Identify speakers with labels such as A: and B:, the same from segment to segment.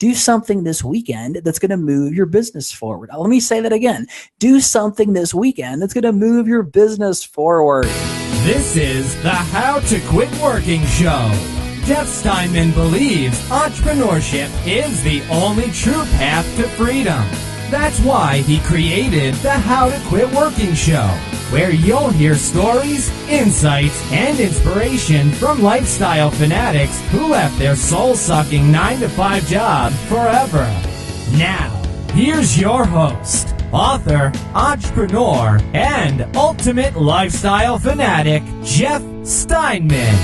A: Do something this weekend that's going to move your business forward. Let me say that again. Do something this weekend that's going to move your business forward.
B: This is the How to Quit Working Show. Jeff Steinman believes entrepreneurship is the only true path to freedom. That's why he created the How to Quit Working Show, where you'll hear stories, insights, and inspiration from lifestyle fanatics who left their soul-sucking 9-to-5 job forever. Now, here's your host, author, entrepreneur, and ultimate lifestyle fanatic, Jeff Steinman.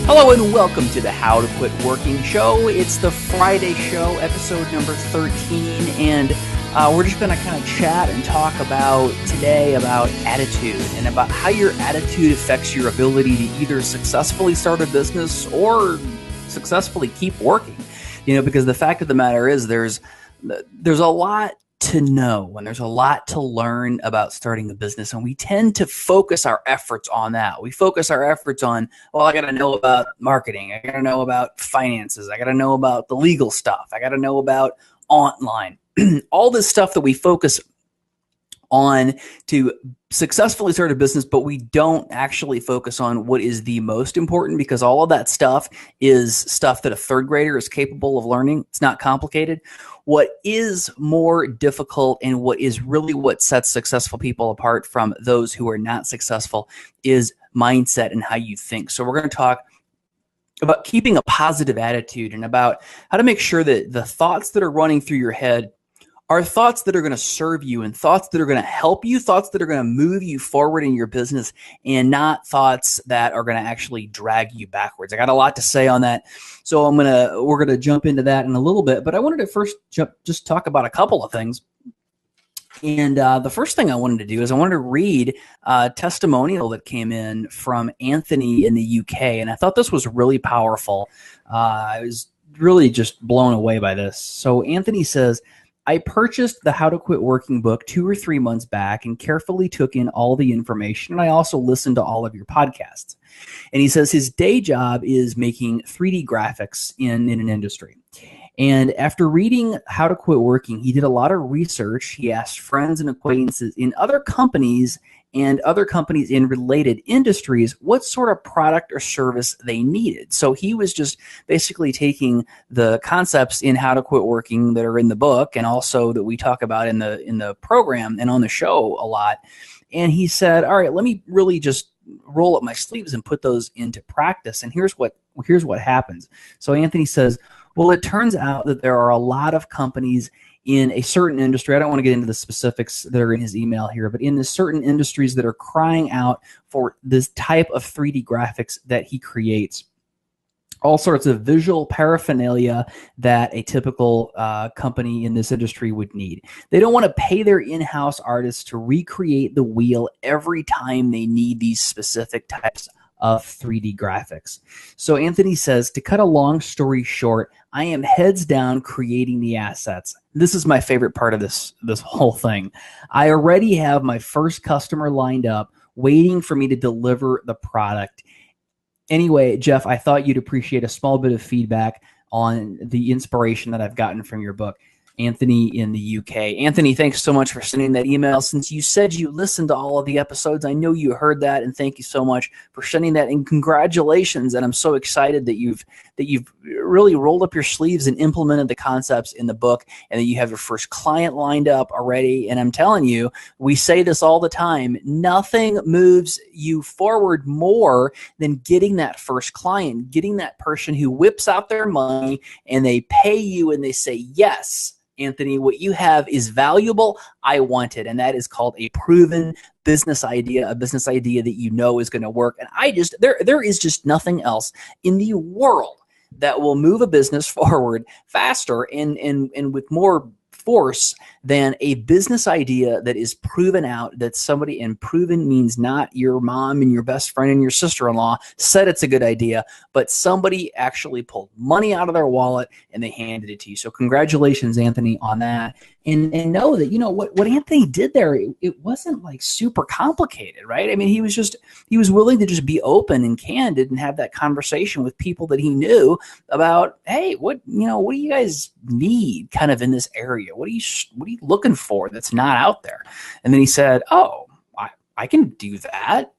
A: Hello and welcome to the How to Quit Working Show. It's the Friday show, episode number 13, and we're just going to kind of chat and talk about today about attitude and about how your attitude affects your ability to either successfully start a business or successfully keep working. You know, because the fact of the matter is there's a lot to know and there's a lot to learn about starting a business, and we tend to focus our efforts on that. We focus our efforts on, well, I got to know about marketing, I got to know about finances, I got to know about the legal stuff, I got to know about online. All this stuff that we focus on to successfully start a business, but we don't actually focus on what is the most important, because all of that stuff is stuff that a third grader is capable of learning. It's not complicated. What is more difficult and what is really what sets successful people apart from those who are not successful is mindset and how you think. So we're going to talk about keeping a positive attitude and about how to make sure that the thoughts that are running through your head are thoughts that are going to serve you and thoughts that are going to help you, thoughts that are going to move you forward in your business, and not thoughts that are going to actually drag you backwards. I got a lot to say on that, so we're going to jump into that in a little bit. But I wanted to first just talk about a couple of things. And the first thing I wanted to do is I wanted to read a testimonial that came in from Anthony in the UK, and I thought this was really powerful. I was really just blown away by this. So Anthony says, I purchased the How to Quit Working book 2 or 3 months back and carefully took in all the information. And I also listened to all of your podcasts. And he says his day job is making 3D graphics in an industry. And after reading How to Quit Working, he did a lot of research. He asked friends and acquaintances in other companies and other companies in related industries what sort of product or service they needed. So he was just basically taking the concepts in How to Quit Working that are in the book and also that we talk about in the program and on the show a lot. And he said, all right, let me really just roll up my sleeves and put those into practice. And here's what happens. So Anthony says, well, it turns out that there are a lot of companies in a certain industry. I don't want to get into the specifics that are in his email here, but in the certain industries that are crying out for this type of 3D graphics that he creates. All sorts of visual paraphernalia that a typical company in this industry would need. They don't want to pay their in-house artists to recreate the wheel every time they need these specific types of 3D graphics. So Anthony says, to cut a long story short, I am heads down creating the assets. This is my favorite part of this whole thing. I already have my first customer lined up, waiting for me to deliver the product. Anyway, Jeff, I thought you'd appreciate a small bit of feedback on the inspiration that I've gotten from your book. Anthony in the UK. Anthony, thanks so much for sending that email. Since you said you listened to all of the episodes, I know you heard that, and thank you so much for sending that. And congratulations! And I'm so excited that you've really rolled up your sleeves and implemented the concepts in the book, and that you have your first client lined up already. And I'm telling you, we say this all the time: nothing moves you forward more than getting that first client, getting that person who whips out their money and they pay you and they say yes. Anthony, what you have is valuable. I want it. And that is called a proven business idea, a business idea that you know is going to work. And there is just nothing else in the world that will move a business forward faster and with more force than a business idea that is proven out, that somebody, and proven means not your mom and your best friend and your sister-in-law said it's a good idea, but somebody actually pulled money out of their wallet and they handed it to you. So congratulations, Anthony, on that. and know that, what Anthony did there, it wasn't like super complicated, right? I mean, he was willing to just be open and candid and have that conversation with people that he knew about, hey, what do you guys need kind of in this area? What are you looking for that's not out there? And then he said, oh, I can do that.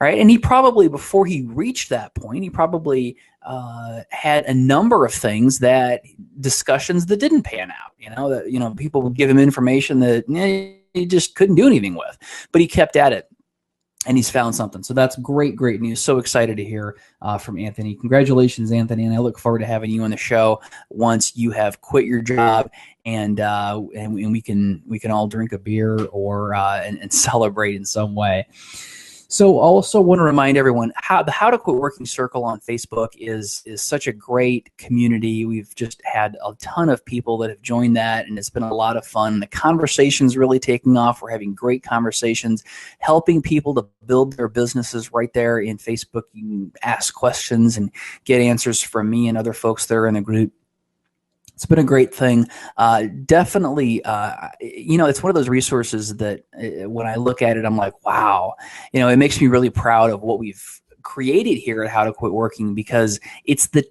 A: Right. And he probably, before he reached that point, he probably had a number of things discussions that didn't pan out, that people would give him information that he just couldn't do anything with, but he kept at it. And he's found something. So that's great news. So excited to hear from Anthony. Congratulations, Anthony. And I look forward to having you on the show once you have quit your job and we can all drink a beer or and celebrate in some way. So I also want to remind everyone the How to Quit Working Circle on Facebook is such a great community. We've just had a ton of people that have joined that, and it's been a lot of fun. The conversation's really taking off. We're having great conversations, helping people to build their businesses right there in Facebook. You can ask questions and get answers from me and other folks that are in the group. It's been a great thing. Definitely, it's one of those resources that when I look at it, I'm like, wow, it makes me really proud of what we've created here at How to Quit Working, because it's the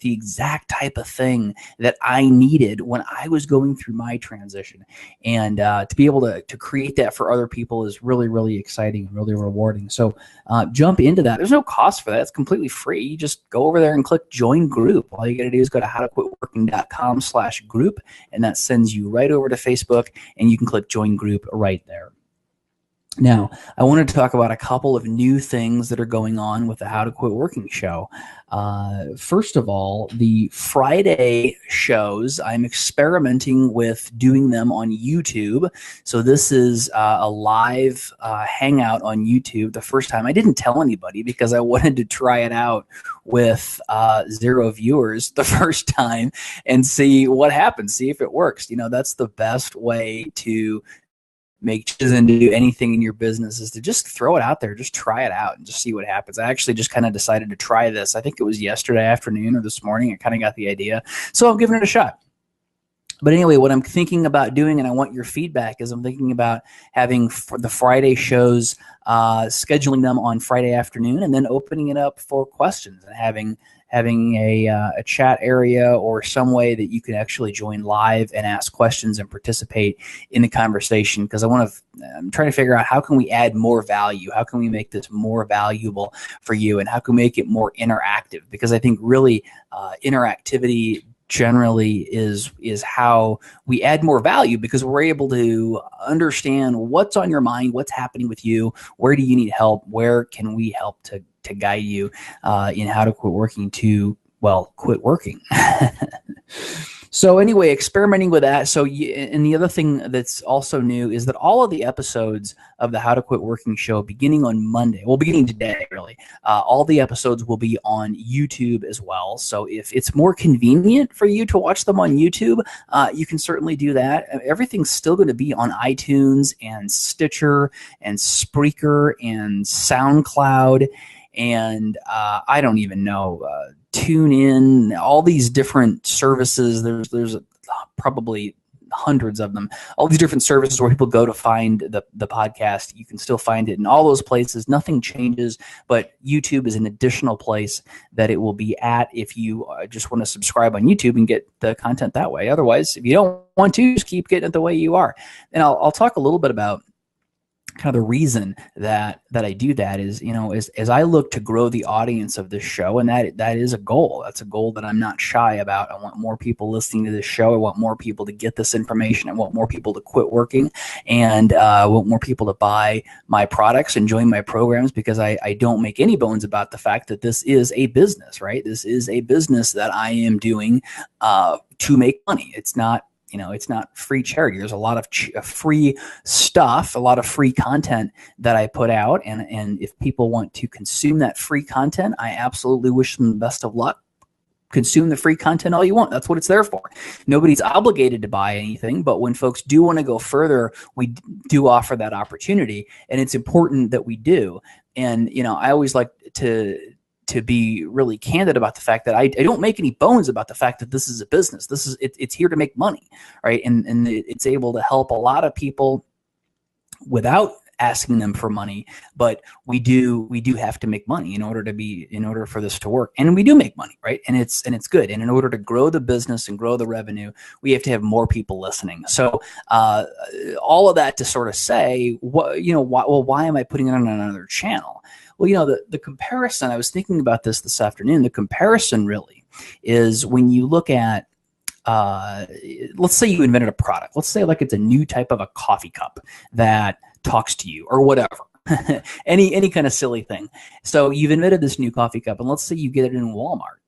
A: exact type of thing that I needed when I was going through my transition. And to be able to create that for other people is really, really exciting and really rewarding. So jump into that. There's no cost for that. It's completely free. You just go over there and click join group. All you got to do is go to howtoquitworking.com/group, and that sends you right over to Facebook, and you can click join group right there. Now, I wanted to talk about a couple of new things that are going on with the How to Quit Working show. First of all, the Friday shows, I'm experimenting with doing them on YouTube. So this is a live hangout on YouTube. The first time, I didn't tell anybody because I wanted to try it out with 0 viewers the first time and see what happens, see if it works. That's the best way to make changes and do anything in your business is to just throw it out there, just try it out and just see what happens. I actually just kind of decided to try this. I think it was yesterday afternoon or this morning. I kind of got the idea. So I'm giving it a shot. But anyway, what I'm thinking about doing, and I want your feedback, is I'm thinking about having the Friday shows, scheduling them on Friday afternoon, and then opening it up for questions and having a chat area or some way that you can actually join live and ask questions and participate in the conversation. Because I'm trying to figure out, how can we add more value? How can we make this more valuable for you? And how can we make it more interactive? Because I think really interactivity generally is how we add more value, because we're able to understand what's on your mind, what's happening with you, where do you need help, where can we help to guide you in how to quit working to, quit working. So anyway, experimenting with that. So, and the other thing that's also new is that all of the episodes of the How to Quit Working show, beginning today, really, all the episodes will be on YouTube as well. So if it's more convenient for you to watch them on YouTube, you can certainly do that. Everything's still going to be on iTunes and Stitcher and Spreaker and SoundCloud. And I don't even know, TuneIn, all these different services. There's probably hundreds of them. All these different services where people go to find the podcast. You can still find it in all those places. Nothing changes, but YouTube is an additional place that it will be at if you just want to subscribe on YouTube and get the content that way. Otherwise, if you don't want to, just keep getting it the way you are. And I'll talk a little bit about kind of the reason that I do that is, as I look to grow the audience of this show, and that is a goal. That's a goal that I'm not shy about. I want more people listening to this show. I want more people to get this information. I want more people to quit working, and I want more people to buy my products and join my programs, because I don't make any bones about the fact that this is a business, right? This is a business that I am doing to make money. It's not free charity. There's a lot of free stuff, a lot of free content that I put out. And if people want to consume that free content, I absolutely wish them the best of luck. Consume the free content all you want. That's what it's there for. Nobody's obligated to buy anything, but when folks do want to go further, we do offer that opportunity, and it's important that we do. And, I always like to to be really candid about the fact that I don't make any bones about the fact that this is a business. It's here to make money, right? And it's able to help a lot of people without asking them for money, but we do have to make money in order for this to work. And we do make money, right? And it's good. And in order to grow the business and grow the revenue, we have to have more people listening. So all of that to sort of say, why am I putting it on another channel? Well, the comparison, I was thinking about this afternoon, the comparison really is when you look at, let's say you invented a product. Let's say like it's a new type of a coffee cup that talks to you or whatever, any kind of silly thing. So you've invented this new coffee cup, and let's say you get it in Walmart.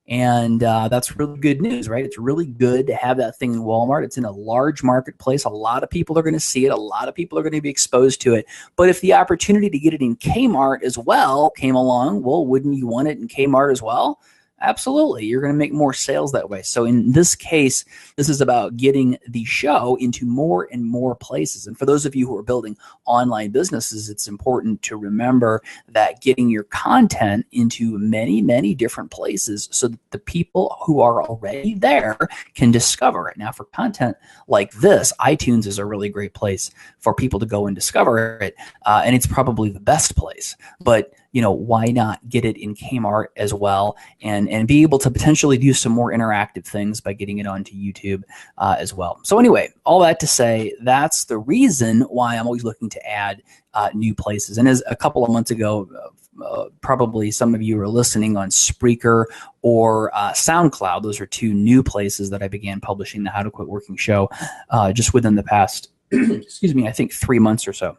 A: And that's really good news, right? It's really good to have that thing in Walmart. It's in a large marketplace. A lot of people are going to see it. A lot of people are going to be exposed to it. But if the opportunity to get it in Kmart as well came along, well, wouldn't you want it in Kmart as well? Absolutely. You're going to make more sales that way. So in this case, this is about getting the show into more and more places. And for those of you who are building online businesses, it's important to remember that getting your content into many, many different places so that the people who are already there can discover it. Now, for content like this, iTunes is a really great place for people to go and discover it. And it's probably the best place. But why not get it in Kmart as well and be able to potentially do some more interactive things by getting it onto YouTube as well. So anyway, all that to say, that's the reason why I'm always looking to add new places. And as a couple of months ago, probably some of you are listening on Spreaker or SoundCloud. Those are two new places that I began publishing the How to Quit Working show just within the past, I think 3 months or so.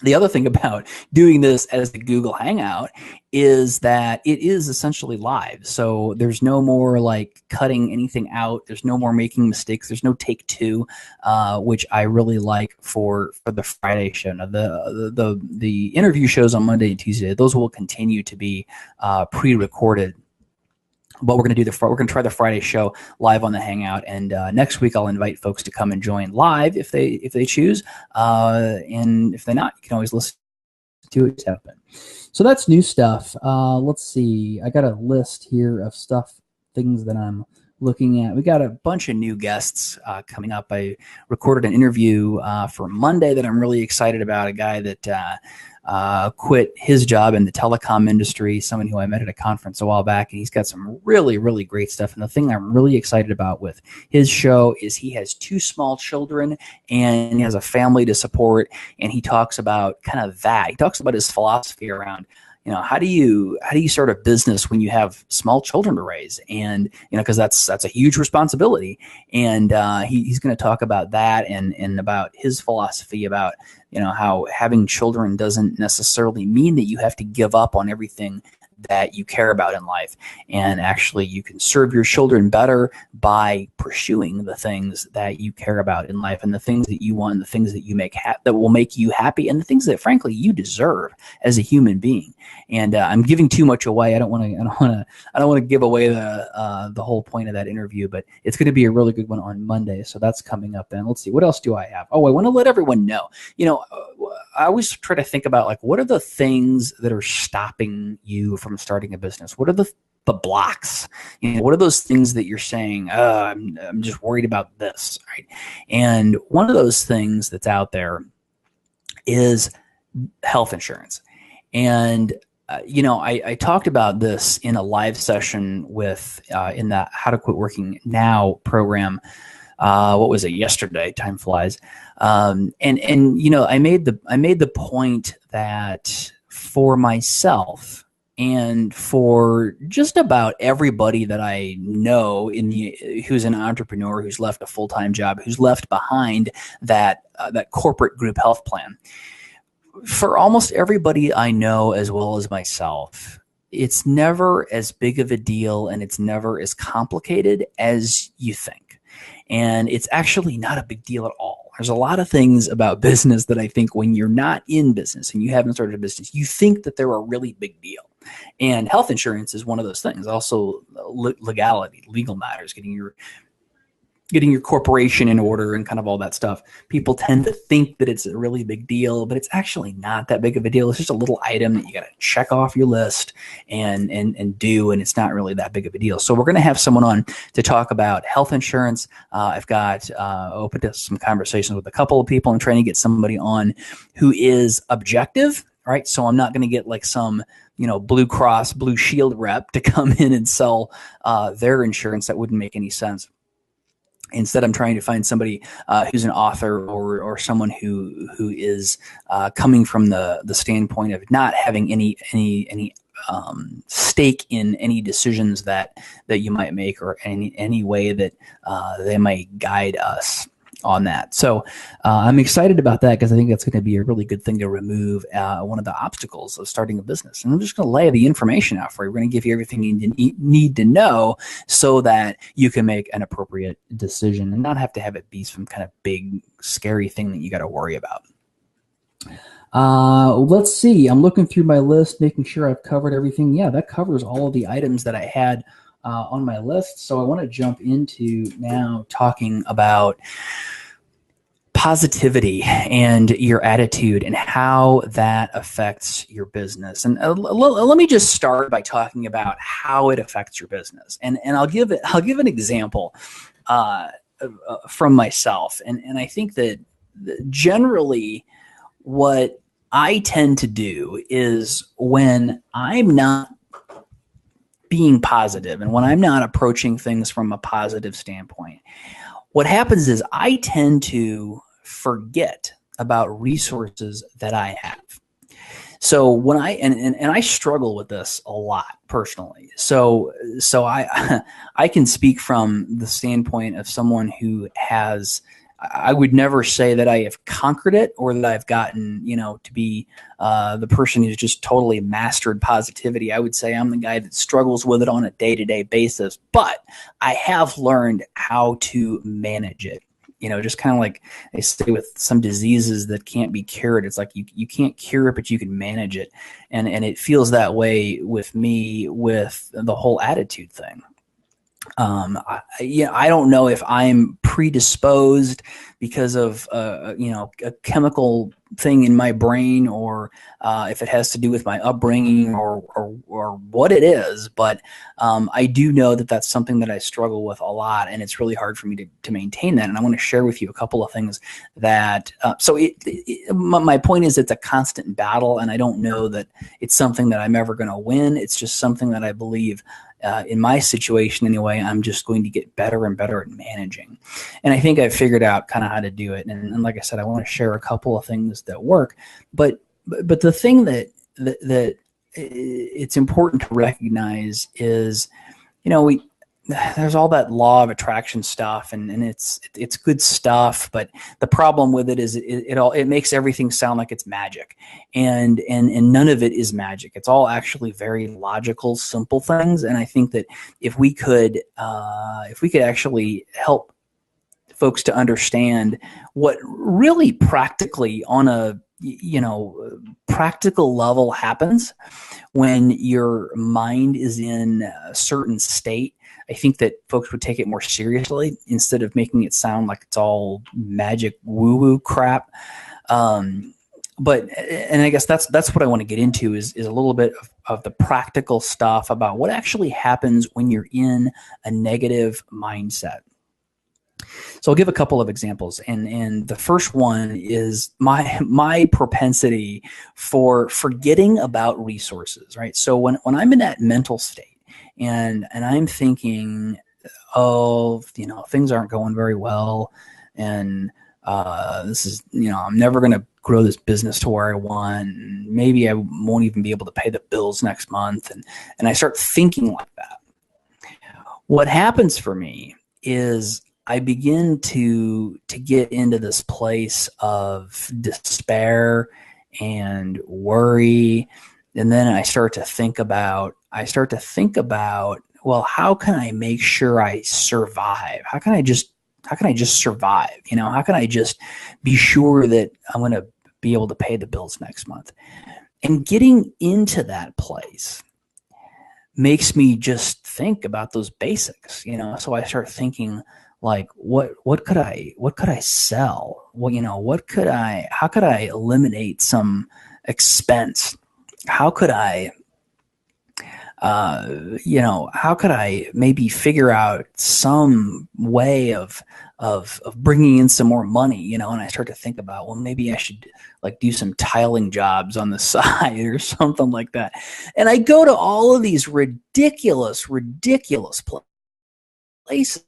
A: The other thing about doing this as a Google Hangout is that it is essentially live. So there's no more like cutting anything out. There's no more making mistakes. There's no take two, which I really like for the Friday show. Now the interview shows on Monday and Tuesday, those will continue to be pre-recorded. But we're going to try the Friday show live on the Hangout, and next week I'll invite folks to come and join live if they choose, and if they're not, you can always listen to it happen. So that's new stuff. Let's see. I got a list here of things that I'm looking at. We got a bunch of new guests coming up. I recorded an interview for Monday that I'm really excited about. A guy that quit his job in the telecom industry, someone who I met at a conference a while back, and he's got some really, really great stuff. And the thing I'm really excited about with his show is he has 2 small children and he has a family to support, and he talks about kind of that. He talks about his philosophy around, how do you start a business when you have small children to raise? And, because that's a huge responsibility. And he's going to talk about that and about his philosophy about, how having children doesn't necessarily mean that you have to give up on everything that you care about in life. And actually, you can serve your children better by pursuing the things that you care about in life, and the things that you want, and the things that you that will make you happy, and the things that, frankly, you deserve as a human being. And I'm giving too much away. I don't want to give away the whole point of that interview, but it's going to be a really good one on Monday. So that's coming up. And let's see, what else do I have? Oh, I want to let everyone know. I always try to think about what are the things that are stopping you from starting a business? What are the blocks? What are those things that you're saying, I'm just worried about this, right? And one of those things that's out there is health insurance. And I talked about this in a live session with in the How to Quit Working Now program. What was it, yesterday? Time flies. And I made the point that for myself and for just about everybody that I know who's an entrepreneur, who's left a full-time job, who's left behind that corporate group health plan, for almost everybody I know as well as myself, it's never as big of a deal and it's never as complicated as you think. And it's actually not a big deal at all. There's a lot of things about business that I think when you're not in business and you haven't started a business, you think that they're a really big deal. And health insurance is one of those things. Also, legal matters, getting your getting your corporation in order and kind of all that stuff. People tend to think that it's a really big deal, but it's actually not that big of a deal. It's just a little item that you got to check off your list and do, and it's not really that big of a deal. So we're going to have someone on to talk about health insurance. I've got open to some conversations with a couple of people. I'm trying to get somebody on who is objective, right? So I'm not going to get like some Blue Cross Blue Shield rep to come in and sell their insurance. That wouldn't make any sense. Instead, I'm trying to find somebody who's an author or someone who is coming from the standpoint of not having any stake in any decisions that you might make, or any way that they might guide us on that. So I'm excited about that, because I think that's going to be a really good thing to remove one of the obstacles of starting a business. And I'm just going to lay the information out for you. We're going to give you everything you need to know so that you can make an appropriate decision and not have to have it be some kind of big, scary thing that you got to worry about. Let's see. I'm looking through my list, making sure I've covered everything. Yeah, that covers all of the items that I had on my list. So I want to jump into now talking about positivity and your attitude and how that affects your business. And let me just start by talking about how it affects your business. And I'll give an example from myself. And I think that generally what I tend to do is, when I'm not being positive and when I'm not approaching things from a positive standpoint, what happens is I tend to forget about resources that I have. So when I struggle with this a lot personally. So I can speak from the standpoint of someone who has, I would never say that I have conquered it, or that I've gotten, to be the person who's just totally mastered positivity. I would say I'm the guy that struggles with it on a day-to-day basis, but I have learned how to manage it. Just kind of like they say with some diseases that can't be cured. It's like you can't cure it, but you can manage it. And it feels that way with me with the whole attitude thing. I don't know if I'm predisposed because of a chemical thing in my brain, or if it has to do with my upbringing, or what it is, but I do know that that's something that I struggle with a lot, and it's really hard for me to maintain that. And I want to share with you a couple of things that my point is, it's a constant battle, and I don't know that it's something that I'm ever going to win. It's just something that I believe, in my situation anyway, I'm just going to get better and better at managing. And I think I've figured out kind of how to do it. And like I said, I want to share a couple of things that work. But the thing that it's important to recognize is, there's all that law of attraction stuff, and it's good stuff, but the problem with it is it makes everything sound like it's magic, and none of it is magic. It's all actually very logical, simple things. And I think that if we could actually help folks to understand what really practically on a practical level happens when your mind is in a certain state, I think that folks would take it more seriously instead of making it sound like it's all magic woo-woo crap. But I guess that's what I want to get into is a little bit of the practical stuff about what actually happens when you're in a negative mindset. So I'll give a couple of examples, and the first one is my propensity for forgetting about resources, right? So when I'm in that mental state and I'm thinking, things aren't going very well, and this is, I'm never going to grow this business to where I want, and maybe I won't even be able to pay the bills next month, and I start thinking like that. What happens for me is I begin to get into this place of despair and worry. And then I start to think about, well, how can I make sure I survive? How can I just survive? How can I just be sure that I'm going to be able to pay the bills next month? And getting into that place makes me just think about those basics, So I start thinking like what could I sell? Well, how could I eliminate some expense? How could I how could I maybe figure out some way of bringing in some more money, and I start to think about, well, maybe I should like do some tiling jobs on the side or something like that. And I go to all of these ridiculous places.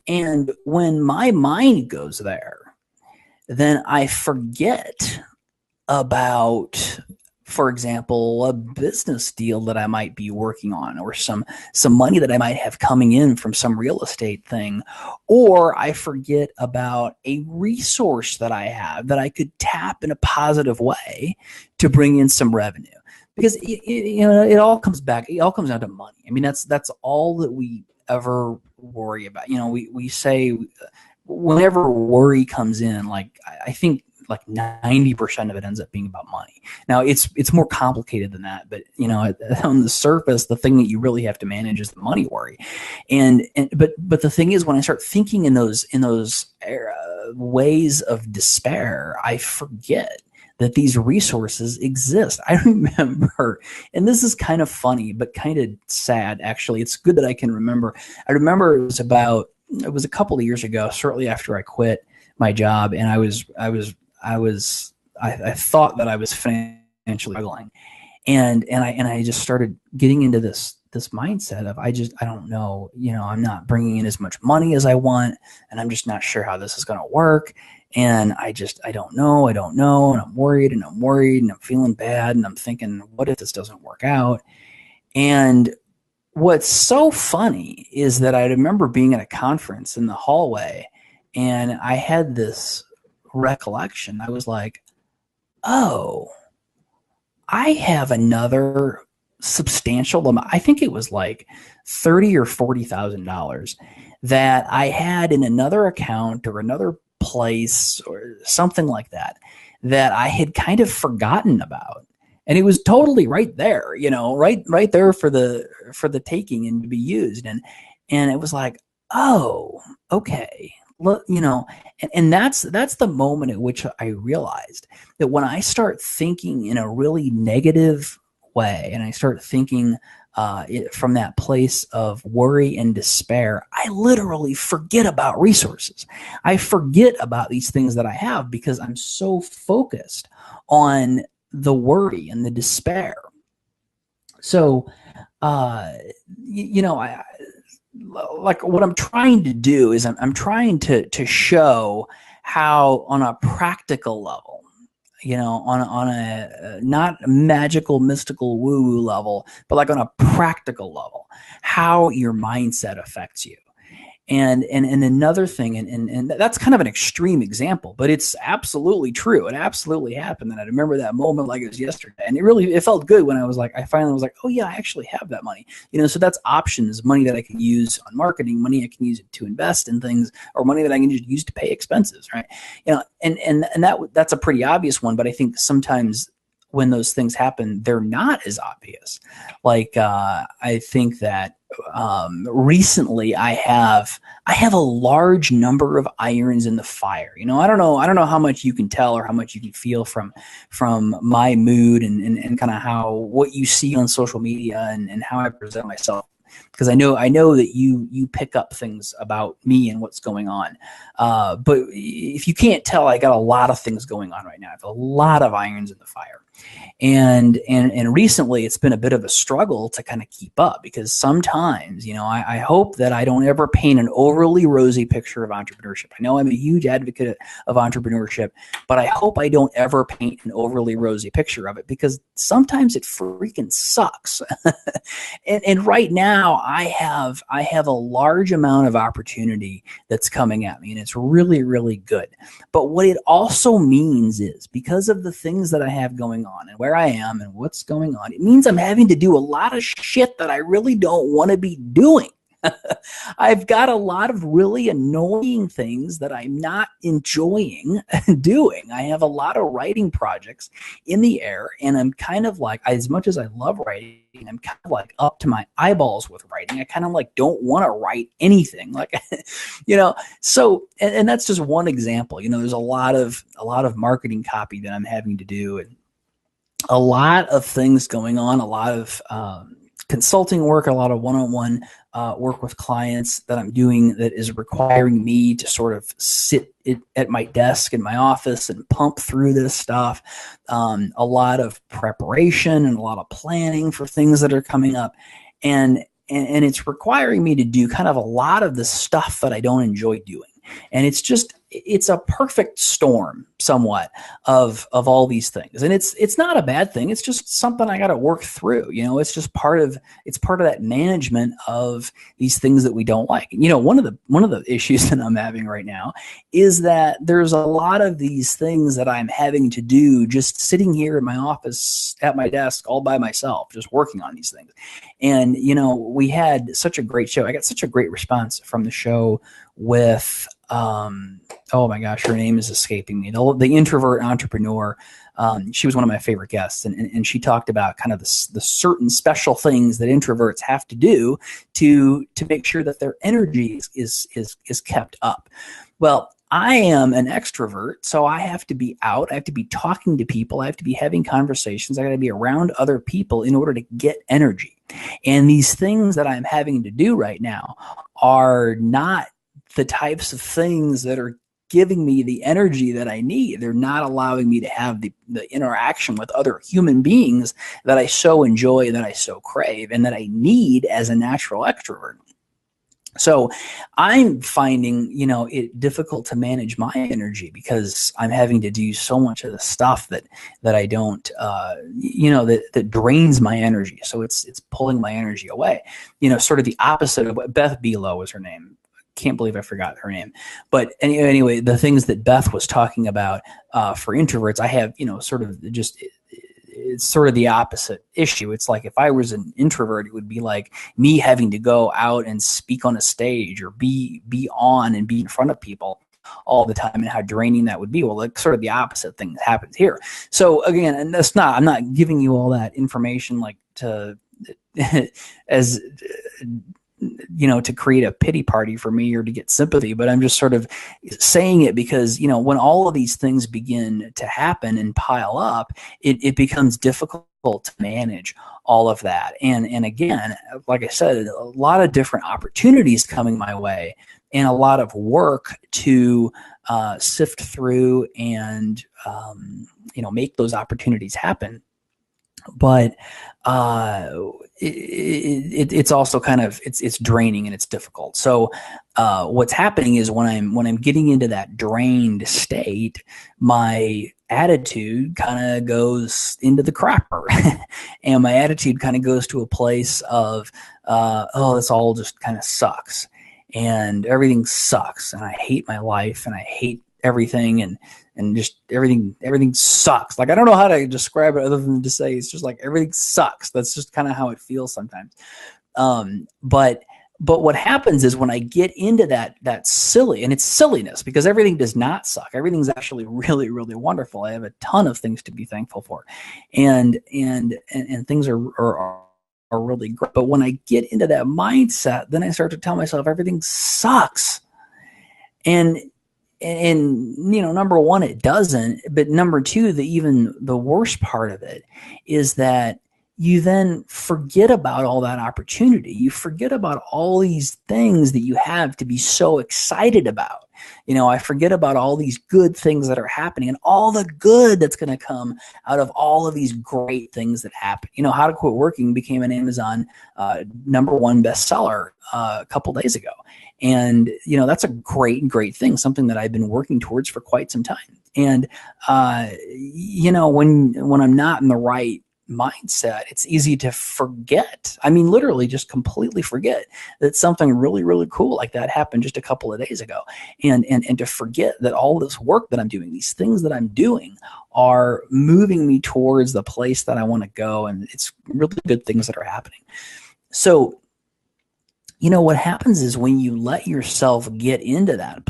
A: And when my mind goes there, then I forget about, for example, a business deal that I might be working on, or some money that I might have coming in from some real estate thing, or I forget about a resource that I have that I could tap in a positive way to bring in some revenue. Because it all comes back. It all comes down to money. I mean, that's all that we ever worry about. We say whenever worry comes in, like I think like 90% of it ends up being about money. Now it's more complicated than that, but on the surface, the thing that you really have to manage is the money worry. But the thing is, when I start thinking in those ways of despair, I forget that these resources exist. I remember, and this is kind of funny, but kind of sad, actually. It's good that I can remember. I remember it was a couple of years ago, shortly after I quit my job, and I thought that I was financially struggling, and I just started getting into this mindset of I don't know, I'm not bringing in as much money as I want, and I'm just not sure how this is going to work, and I don't know, and I'm worried, and I'm feeling bad, and I'm thinking, what if this doesn't work out? And what's so funny is that I remember being at a conference in the hallway, and I had this recollection. I was like, oh, I have another substantial amount. I think it was like $30,000 or $40,000 that I had in another account or another place or something like that I had kind of forgotten about. And it was totally right there, right there for the taking and to be used. And it was like, oh, okay. Look, and that's the moment at which I realized that when I start thinking in a really negative way, and I start thinking from that place of worry and despair, I literally forget about resources. I forget about these things that I have because I'm so focused on the worry and the despair. So, like what I'm trying to do is I'm trying to show how on a practical level, on a not magical, mystical woo-woo level, but like on a practical level, how your mindset affects you. And another thing, and that's kind of an extreme example, but it's absolutely true. It absolutely happened. And I remember that moment like it was yesterday. And it felt good when I finally was like, oh yeah, I actually have that money. So that's options, money that I can use on marketing, money I can use to invest in things, or money that I can just use to pay expenses, right? And that's a pretty obvious one, but I think sometimes when those things happen, they're not as obvious. Like I think that recently I have a large number of irons in the fire. I don't know how much you can tell or how much you can feel from my mood and kind of what you see on social media and how I present myself. Because I know that you pick up things about me and what's going on. But if you can't tell, I got a lot of things going on right now. I have a lot of irons in the fire. And recently it's been a bit of a struggle to kind of keep up, because sometimes, I hope that I don't ever paint an overly rosy picture of entrepreneurship. I know I'm a huge advocate of entrepreneurship, but I hope I don't ever paint an overly rosy picture of it, because sometimes it freaking sucks. and right now I have a large amount of opportunity that's coming at me, and it's really, really good. But what it also means is, because of the things that I have going on and where I am and what's going on, it means I'm having to do a lot of shit that I really don't want to be doing. I've got a lot of really annoying things that I'm not enjoying doing. I have a lot of writing projects in the air, and I'm kind of like, as much as I love writing, I'm kind of like up to my eyeballs with writing. I kind of like don't want to write anything, like, so, and that's just one example. There's a lot of marketing copy that I'm having to do, and a lot of things going on, a lot of consulting work, a lot of one-on-one work with clients that I'm doing that is requiring me to sort of sit at my desk in my office and pump through this stuff. A lot of preparation and a lot of planning for things that are coming up. And it's requiring me to do kind of a lot of the stuff that I don't enjoy doing. And it's a perfect storm somewhat of all these things. And it's not a bad thing. It's just something I got to work through. It's just part of that management of these things that we don't like. One of the issues that I'm having right now is that there's a lot of these things that I'm having to do just sitting here in my office at my desk all by myself, just working on these things. And, we had such a great show. I got such a great response from the show with, oh my gosh, her name is escaping me. The introvert entrepreneur. She was one of my favorite guests, and she talked about kind of the certain special things that introverts have to do to make sure that their energy is kept up. Well, I am an extrovert, so I have to be out. I have to be talking to people. I have to be having conversations. I got to be around other people in order to get energy. And these things that I'm having to do right now are not the types of things that are giving me the energy that I need. They're not allowing me to have the interaction with other human beings that I so enjoy, that I so crave, and that I need as a natural extrovert. So I'm finding, it difficult to manage my energy because I'm having to do so much of the stuff that I don't, that drains my energy. So it's pulling my energy away, sort of the opposite of what Beth Belo is her name. Can't believe I forgot her name. But anyway, the things that Beth was talking about for introverts, I have, sort of just, it's sort of the opposite issue. It's like if I was an introvert, it would be like me having to go out and speak on a stage or be on and be in front of people all the time, and how draining that would be. Well, like sort of the opposite thing happens here. So again, and I'm not giving you all that information like to as to create a pity party for me or to get sympathy, but I'm just sort of saying it because, when all of these things begin to happen and pile up, it becomes difficult to manage all of that. And again, like I said, a lot of different opportunities coming my way and a lot of work to sift through and, make those opportunities happen. But it's also kind of it's draining and it's difficult. So what's happening is when I'm getting into that drained state, my attitude kind of goes into the crapper, and my attitude kind of goes to a place of this all just kind of sucks, and everything sucks, and I hate my life, and I hate everything, and just everything sucks. Like, I don't know how to describe it other than to say it's just like everything sucks. That's just kind of how it feels sometimes. But what happens is when I get into that silly, and it's silliness because everything does not suck. Everything's actually really, really wonderful. I have a ton of things to be thankful for, and things are really great. But when I get into that mindset, then I start to tell myself everything sucks. And number one, it doesn't. But number two, the worst part of it is that you then forget about all that opportunity. You forget about all these things that you have to be so excited about. I forget about all these good things that are happening and all the good that's going to come out of all of these great things that happen. How to Quit Working became an Amazon #1 bestseller a couple days ago. And, that's a great thing, something that I've been working towards for quite some time. And, when I'm not in the right mindset, it's easy to forget. I mean, literally just completely forget that something really, really cool like that happened just a couple of days ago. And to forget that all this work that I'm doing, these things that I'm doing are moving me towards the place that I want to go. And it's really good things that are happening. So, what happens is when you let yourself get into that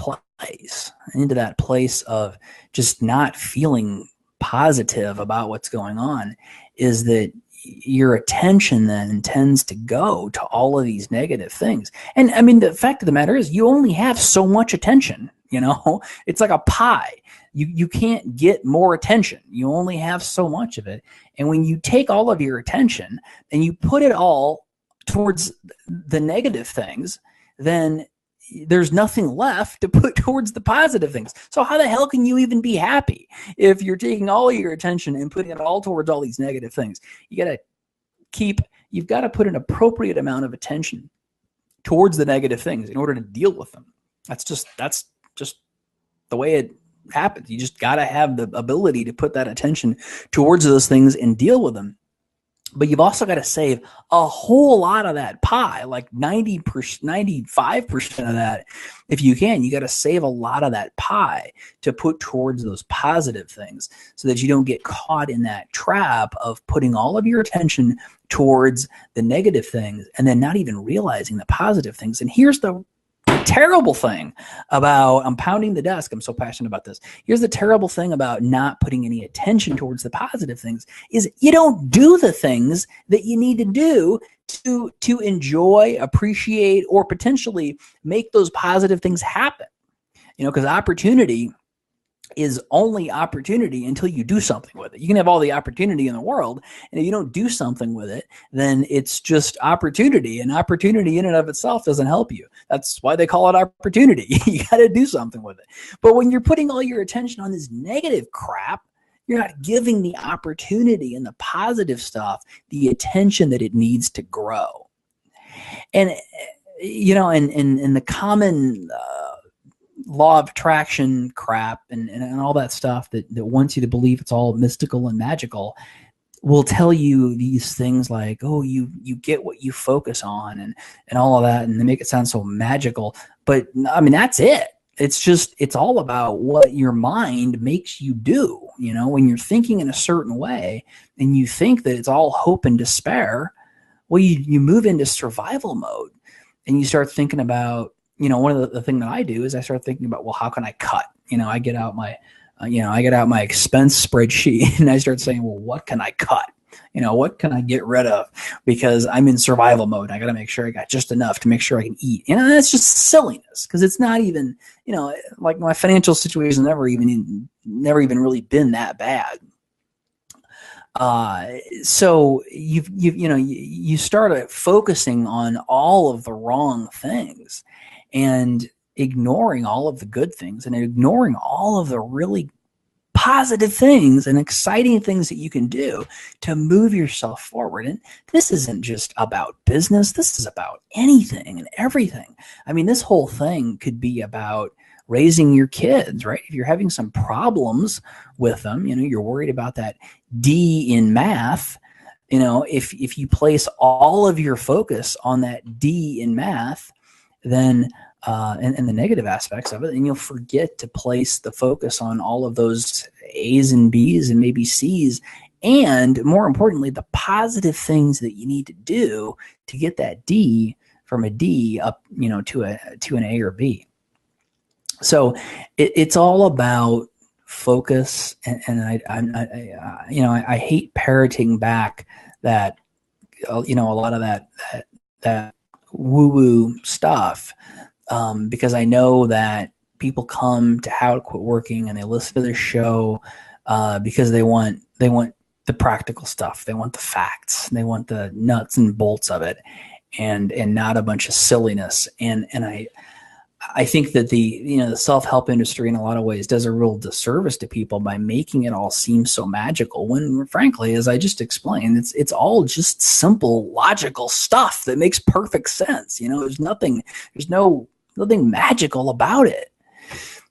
A: place of just not feeling positive about what's going on, is that your attention then tends to go to all of these negative things. And I mean, the fact of the matter is you only have so much attention, it's like a pie. You can't get more attention. You only have so much of it. And when you take all of your attention and you put it all towards the negative things, then there's nothing left to put towards the positive things. So how the hell can you even be happy if you're taking all your attention and putting it all towards all these negative things? You've got to put an appropriate amount of attention towards the negative things in order to deal with them. That's just the way it happens. You just got to have the ability to put that attention towards those things and deal with them. But you've also got to save a whole lot of that pie, like 90%, 95% of that. If you can, you got to save a lot of that pie to put towards those positive things so that you don't get caught in that trap of putting all of your attention towards the negative things and then not even realizing the positive things. And here's the terrible thing about, I'm pounding the desk, I'm so passionate about this. Here's the terrible thing about not putting any attention towards the positive things is you don't do the things that you need to do to enjoy, appreciate, or potentially make those positive things happen. Because opportunity is only opportunity until you do something with it. You can have all the opportunity in the world, and if you don't do something with it, then it's just opportunity, and opportunity in and of itself doesn't help you. That's why they call it opportunity. You got to do something with it. But when you're putting all your attention on this negative crap, you're not giving the opportunity and the positive stuff the attention that it needs to grow. And in the common law of attraction crap and all that stuff that wants you to believe it's all mystical and magical will tell you these things like, oh, you get what you focus on and all of that, and they make it sound so magical. But I mean, that's it. It's all about what your mind makes you do. When you're thinking in a certain way and you think that it's all hope and despair, well, you move into survival mode and you start thinking about, one of the thing that I do is I start thinking about, well, how can I cut? I get out my expense spreadsheet and I start saying, well, what can I cut? What can I get rid of? Because I'm in survival mode. I got to make sure I got just enough to make sure I can eat. That's just silliness because it's not even, like my financial situation never even really been that bad. So you start focusing on all of the wrong things and ignoring all of the good things and ignoring all of the really positive things and exciting things that you can do to move yourself forward. And this isn't just about business. This is about anything and everything. I mean, this whole thing could be about raising your kids, right? If you're having some problems with them, you're worried about that D in math, if you place all of your focus on that D in math, then and the negative aspects of it, and you'll forget to place the focus on all of those A's and B's and maybe C's, and more importantly, the positive things that you need to do to get that D from a D up, to an A or B. So it's all about focus, and I hate parroting back that a lot of that woo-woo stuff, because I know that people come to How to Quit Working and they listen to this show because they want the practical stuff, they want the facts, they want the nuts and bolts of it, and not a bunch of silliness. And I think that the self-help industry in a lot of ways does a real disservice to people by making it all seem so magical when, frankly, as I just explained, it's all just simple, logical stuff that makes perfect sense. There's nothing magical about it.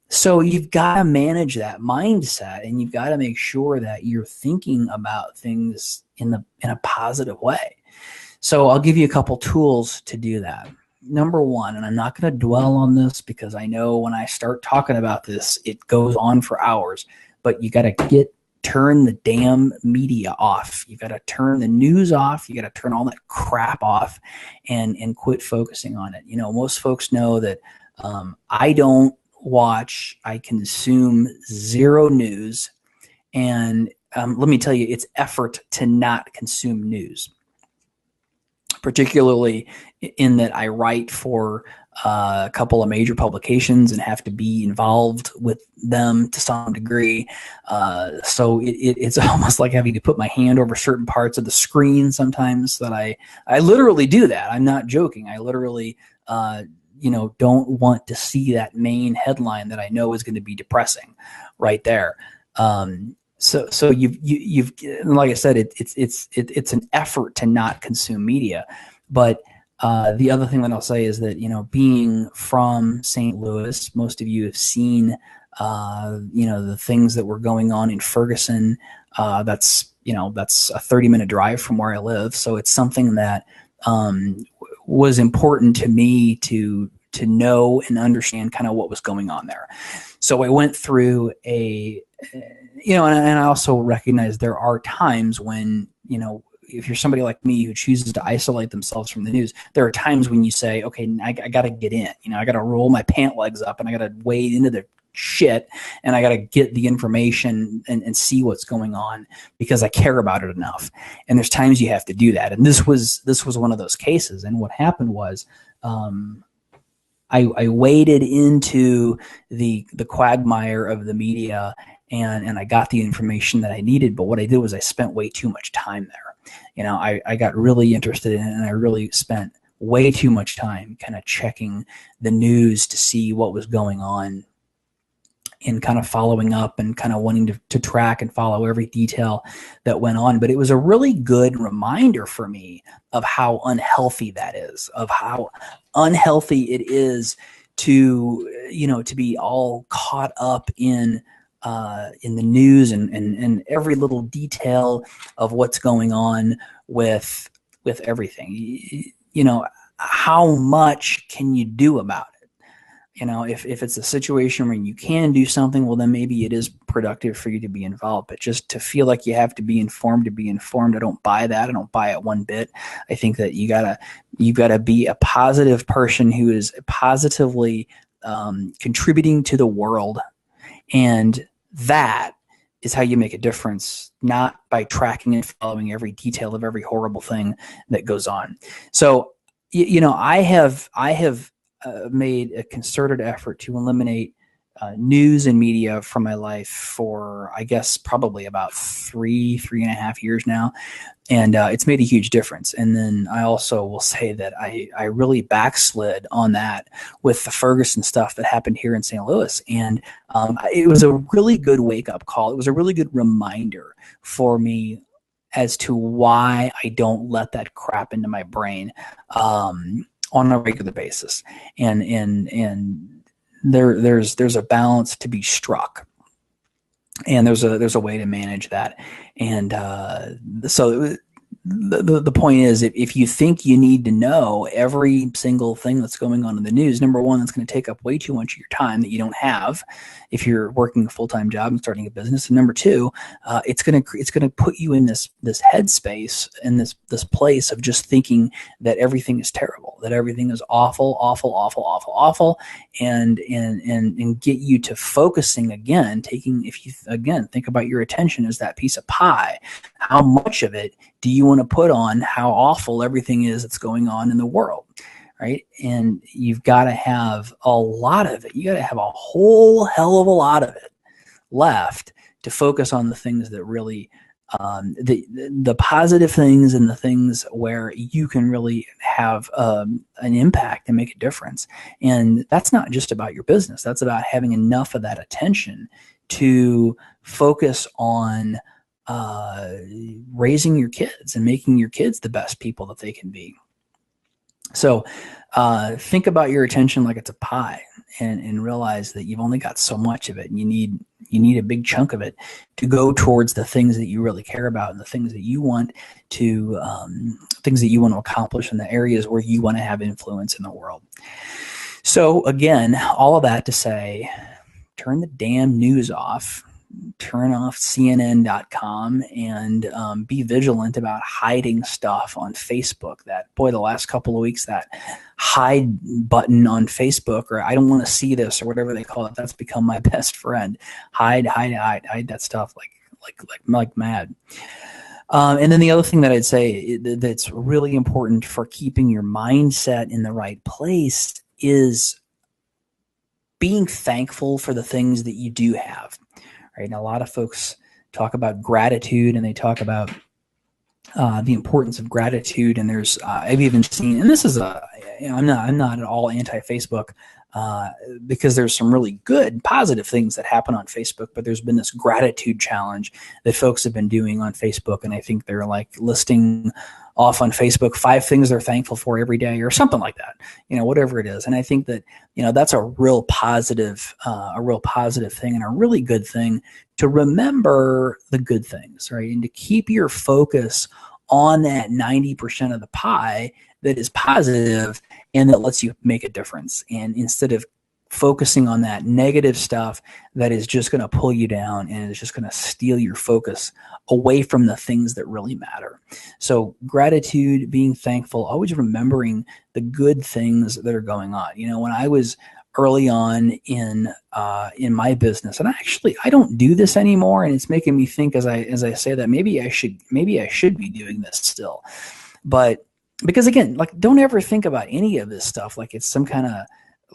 A: So you've got to manage that mindset, and you've got to make sure that you're thinking about things in a positive way. So I'll give you a couple tools to do that. Number one, and I'm not going to dwell on this because I know when I start talking about this, it goes on for hours, but you got to get turn the damn media off. You got to turn the news off. You got to turn all that crap off and quit focusing on it. Most folks know that I don't watch, I consume zero news. And let me tell you, it's effort to not consume news, particularly in that I write for a couple of major publications and have to be involved with them to some degree. So it's almost like having to put my hand over certain parts of the screen sometimes that I literally do that. I'm not joking. I literally, don't want to see that main headline that I know is going to be depressing right there. So you've like I said, it's an effort to not consume media. But the other thing that I'll say is that, being from St. Louis, most of you have seen, the things that were going on in Ferguson. That's a 30-minute drive from where I live. So it's something that was important to me to know and understand kind of what was going on there. So I went through and I also recognize there are times when, if you're somebody like me who chooses to isolate themselves from the news, there are times when you say, okay, I got to get in, I got to roll my pant legs up and I got to wade into the shit and I got to get the information and see what's going on because I care about it enough. And there's times you have to do that. And this was one of those cases. And what happened was, I waded into the quagmire of the media and I got the information that I needed. But what I did was I spent way too much time there. I got really interested in it and I really spent way too much time kind of checking the news to see what was going on and kind of following up and kind of wanting to track and follow every detail that went on. But it was a really good reminder for me of how unhealthy that is, of how unhealthy it is to be all caught up in the news and every little detail of what's going on with everything. How much can you do about it? If it's a situation where you can do something, well, then maybe it is productive for you to be involved. But just to feel like you have to be informed, I don't buy that. I don't buy it one bit. I think that you gotta be a positive person who is positively contributing to the world, and that is how you make a difference, not by tracking and following every detail of every horrible thing that goes on. So, I have made a concerted effort to eliminate news and media from my life for, I guess, probably about 3.5 years now. And it's made a huge difference. And then I also will say that I really backslid on that with the Ferguson stuff that happened here in St. Louis. And it was a really good wake-up call. It was a really good reminder for me as to why I don't let that crap into my brain on a regular basis. And there's a balance to be struck. And there's a way to manage that. And so the point is, if you think you need to know every single thing that's going on in the news, number one, that's going to take up way too much of your time that you don't have if you're working a full-time job and starting a business. And number two, it's going to put you in this headspace and this place of just thinking that everything is terrible, that everything is awful, and get you to focusing again, if you again think about your attention as that piece of pie, how much of it do you want to put on how awful everything is that's going on in the world, right? And you've got to have a lot of it. You got to have a whole hell of a lot of it left to focus on the things that really, the positive things and the things where you can really have an impact and make a difference. And that's not just about your business. That's about having enough of that attention to focus on raising your kids and making your kids the best people that they can be. So think about your attention like it's a pie, and realize that you've only got so much of it, and you need a big chunk of it to go towards the things that you really care about and the things that you want to accomplish in the areas where you want to have influence in the world. So again, all of that to say, turn the damn news off. turn off CNN.com and be vigilant about hiding stuff on Facebook. The last couple of weeks, that hide button on Facebook, or I don't want to see this, or whatever they call it, that's become my best friend. Hide that stuff like mad. And then the other thing that I'd say that's really important for keeping your mindset in the right place is being thankful for the things that you do have. Right? And a lot of folks talk about gratitude, and they talk about the importance of gratitude. And there's I've even seen, and this is I'm not at all anti-Facebook, because there's some really good positive things that happen on Facebook, but there's been this gratitude challenge that folks have been doing on Facebook, and I think they're like listing off on Facebook 5 things they're thankful for every day, or something like that, whatever it is. And I think that, that's a real positive thing, and a really good thing to remember the good things, right? And to keep your focus on that 90% of the pie that is positive and that lets you make a difference. And instead of focusing on that negative stuff that is just going to pull you down and is just going to steal your focus away from the things that really matter. So gratitude, being thankful, always remembering the good things that are going on. When I was early on in my business, and I don't do this anymore, and it's making me think as I say that maybe I should be doing this still. But because again, like, don't ever think about any of this stuff like it's some kind of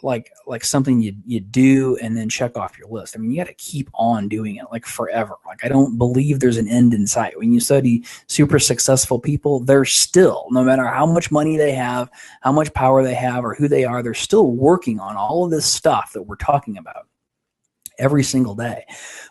A: like something you do and then check off your list. I mean, you got to keep on doing it like forever. Like, I don't believe there's an end in sight. When you study super successful people, they're still, no matter how much money they have, how much power they have, or who they are, they're still working on all of this stuff that we're talking about every single day.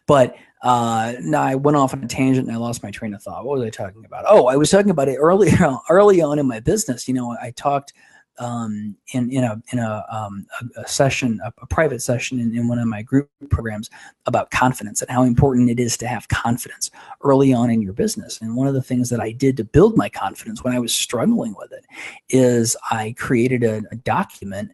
A: But now I went off on a tangent and I lost my train of thought. What was I talking about? Oh, I was talking about it early on in my business. I talked in a session, a private session in one of my group programs about confidence and how important it is to have confidence early on in your business. And one of the things that I did to build my confidence when I was struggling with it is I created a document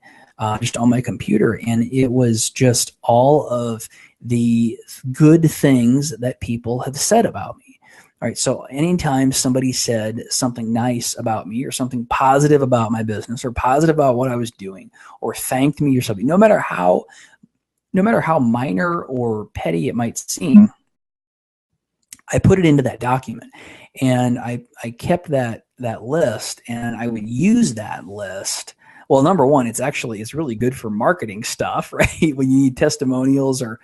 A: just on my computer, and it was just all of the good things that people have said about me. All right, so anytime somebody said something nice about me, or something positive about my business, or positive about what I was doing, or thanked me or something, no matter how minor or petty it might seem, I put it into that document, and I kept that list, and I would use that list. Well, number one, it's really good for marketing stuff, right? When you need testimonials or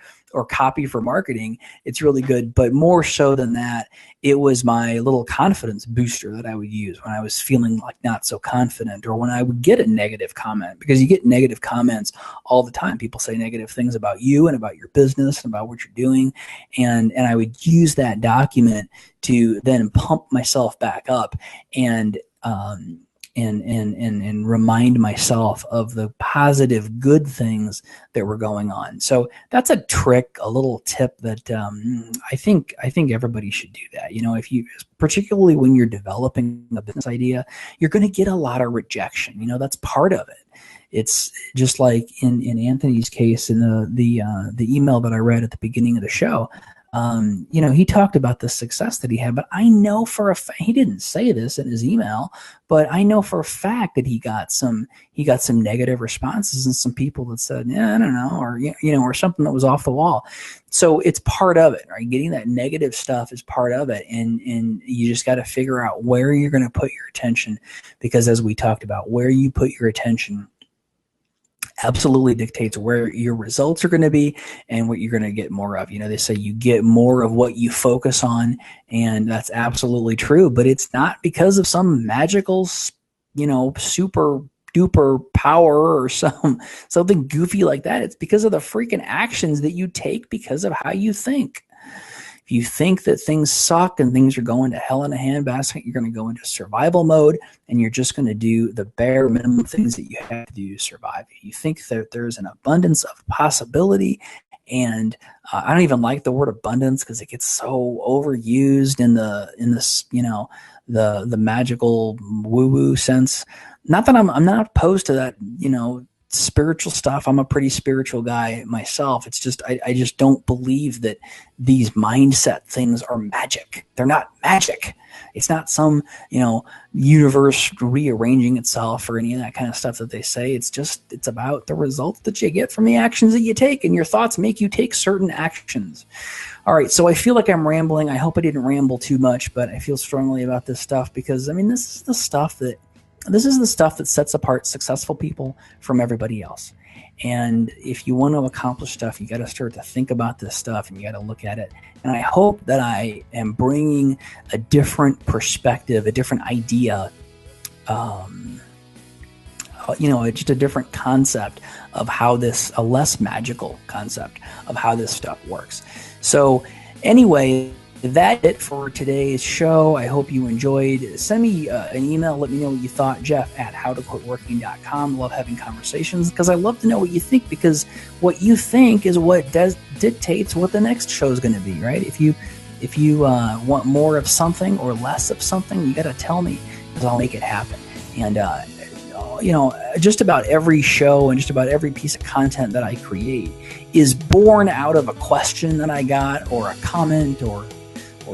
A: copy for marketing, it's really good. But more so than that, it was my little confidence booster that I would use when I was feeling like not so confident, or when I would get a negative comment, because you get negative comments all the time. People say negative things about you and about your business and about what you're doing. And I would use that document to then pump myself back up and remind myself of the positive, good things that were going on. So that's a trick, a little tip that I think everybody should do that. If you, particularly when you're developing a business idea, you're going to get a lot of rejection. That's part of it. It's just like in Anthony's case, in the email that I read at the beginning of the show. He talked about the success that he had, but I know for a fact, he didn't say this in his email, but I know for a fact that he got some negative responses, and some people that said, yeah, I don't know, or, or something that was off the wall. So it's part of it, right? Getting that negative stuff is part of it. And you just got to figure out where you're going to put your attention, because as we talked about, where you put your attention absolutely dictates where your results are going to be and what you're going to get more of. They say you get more of what you focus on, and that's absolutely true, but it's not because of some magical, super duper power or something goofy like that. It's because of the freaking actions that you take because of how you think. If you think that things suck and things are going to hell in a handbasket, you're going to go into survival mode, and you're just going to do the bare minimum things that you have to do to survive. If you think that there's an abundance of possibility, and I don't even like the word abundance because it gets so overused in this the magical woo-woo sense. Not that I'm not opposed to that, spiritual stuff. I'm a pretty spiritual guy myself. It's just, I just don't believe that these mindset things are magic. They're not magic. It's not some, universe rearranging itself or any of that kind of stuff that they say. It's about the results that you get from the actions that you take, and your thoughts make you take certain actions. All right. So I feel like I'm rambling. I hope I didn't ramble too much, but I feel strongly about this stuff because, this is the stuff that sets apart successful people from everybody else. And if you want to accomplish stuff, you got to start to think about this stuff and you got to look at it. And I hope that I am bringing a different perspective, a different idea, just a different concept of how a less magical concept of how this stuff works. So anyway, that's it for today's show. I hope you enjoyed. Send me an email. Let me know what you thought, Jeff@howtoquitworking.com. Love having conversations because I love to know what you think, because what you think is what dictates what the next show is going to be, right? If you want more of something or less of something, you got to tell me because I'll make it happen. And, just about every show and just about every piece of content that I create is born out of a question that I got or a comment or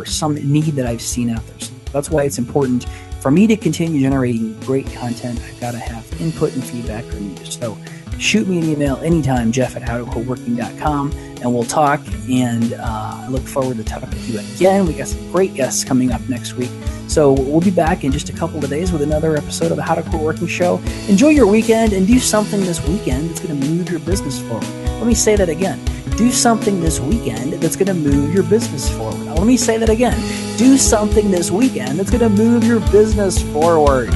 A: some need that I've seen out there. So that's why it's important for me to continue generating great content. I've got to have input and feedback from you. So shoot me an email anytime, Jeff@howtoquitworking.com, and we'll talk. And I look forward to talking with you again. We got some great guests coming up next week. So we'll be back in just a couple of days with another episode of the How to Quit Working Show. Enjoy your weekend and do something this weekend that's going to move your business forward. Let me say that again. Do something this weekend that's going to move your business forward. Now, let me say that again. Do something this weekend that's going to move your business forward.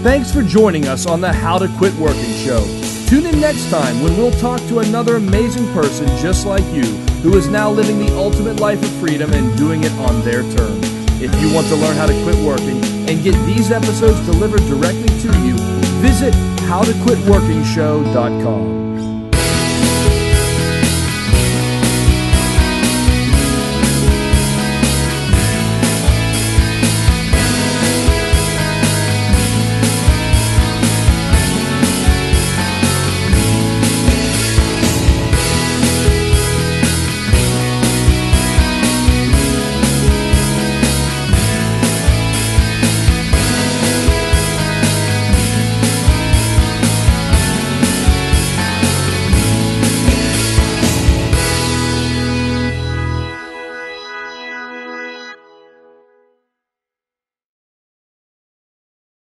C: Thanks for joining us on the How to Quit Working Show. Tune in next time when we'll talk to another amazing person just like you who is now living the ultimate life of freedom and doing it on their terms. If you want to learn how to quit working and get these episodes delivered directly to you, visit howtoquitworkingshow.com.